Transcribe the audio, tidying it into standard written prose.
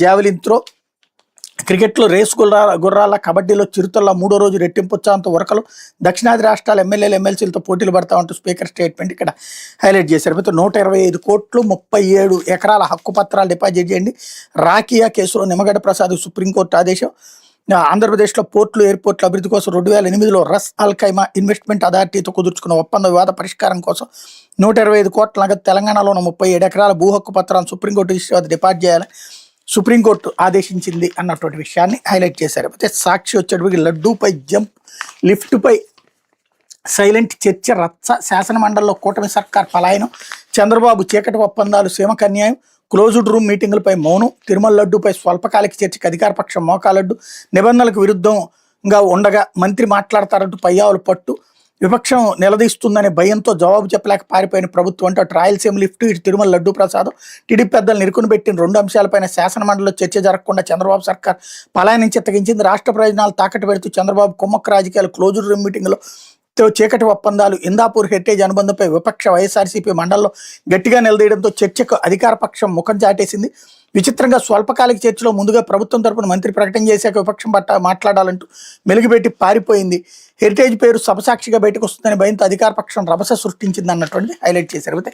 Javelin throw, క్రికెట్లో race గుర్రాల, కబడ్డీలో చిరుతల్లా మూడో రోజు రెట్టింపు ఉత్సాహంతో ఉరకలు. దక్షిణాది రాష్ట్రాల ఎమ్మెల్యేలు ఎమ్మెల్సీలతో పోటీలు పడతామంటూ స్పీకర్ స్టేట్మెంట్ ఇక్కడ హైలైట్ చేశారు. మొత్తం 125 కోట్లు 37 ఎకరాల హక్కు పత్రాలు డిపాజిట్ చేయండి. రాకియా కేసులో నిమ్మగడ్డ ప్రసాద్ సుప్రీంకోర్టు ఆదేశం. ఆంధ్రప్రదేశ్లో పోర్టులు, ఎయిర్పోర్ట్ల అభివృద్ధి కోసం 2008లో రస్ అల్ ఖైమా ఇన్వెస్ట్మెంట్ అథారిటీతో కుదుర్చుకున్న ఒప్పంద వివాద పరిష్కారం కోసం 125 కోట్ల నగదు తెలంగాణలో ఉన్న 37 ఎకరాల భూ హక్కు పత్రాలను సుప్రీంకోర్టు డిపాజిట్ చేయాలి సుప్రీంకోర్టు ఆదేశించింది అన్నటువంటి విషయాన్ని హైలైట్ చేశారు. అయితే సాక్షి వచ్చేటప్పటికి లడ్డూపై జంప్, లిఫ్ట్పై సైలెంట్ చర్చ, రచ్చ, శాసనమండలిలో కూటమి సర్కార్ పలాయనం, చంద్రబాబు చీకటి ఒప్పందాలు, సీమకు అన్యాయం, క్లోజ్డ్ రూమ్ మీటింగులపై మౌనం, తిరుమల లడ్డూపై స్వల్పకాలిక చర్చకు అధికారపక్షం మోకాలడ్డు, నిబంధనలకు విరుద్ధంగా ఉండగా మంత్రి మాట్లాడతారంటూ పయ్యావులు పట్టు, విపక్షం నిలదీస్తుందనే భయంతో జవాబు చెప్పలేక పారిపోయిన ప్రభుత్వం అంటే అటు రాయలసీమ లిఫ్ట్, ఇటు తిరుమల లడ్డూ ప్రసాదం, టీడీపీ పెద్దలు నిరుకుని పెట్టిన 2 అంశాలపైన శాసనమండలిలో చర్చ జరగకుండా చంద్రబాబు సర్కార్ పలాయనం చిత్తగించింది. రాష్ట్ర ప్రయోజనాలు తాకట్టు పెడుతూ చంద్రబాబు కుమ్మక్క రాజకీయాలు, క్లోజ్డ్ రూమ్ మీటింగ్లో చీకటి ఒప్పందాలు, ఇందాపూర్ హెరిటేజ్ అనుబంధంపై విపక్ష వైఎస్ఆర్సీపీ మండలిలో గట్టిగా నిలదీయడంతో చర్చకు అధికార పక్షం ముఖం చాటేసింది. విచిత్రంగా స్వల్పకాలిక చర్చలో ముందుగా ప్రభుత్వం తరపున మంత్రి ప్రకటన చేశాక విపక్షం పట్ల మాట్లాడాలంటూ మెలుగుపెట్టి పారిపోయింది. హెరిటేజ్ పేరు సభసాక్షిగా బయటకు వస్తుందని భయంతో అధికార పక్షం రభస సృష్టించింది అన్నటువంటి హైలైట్ చేశారు. అయితే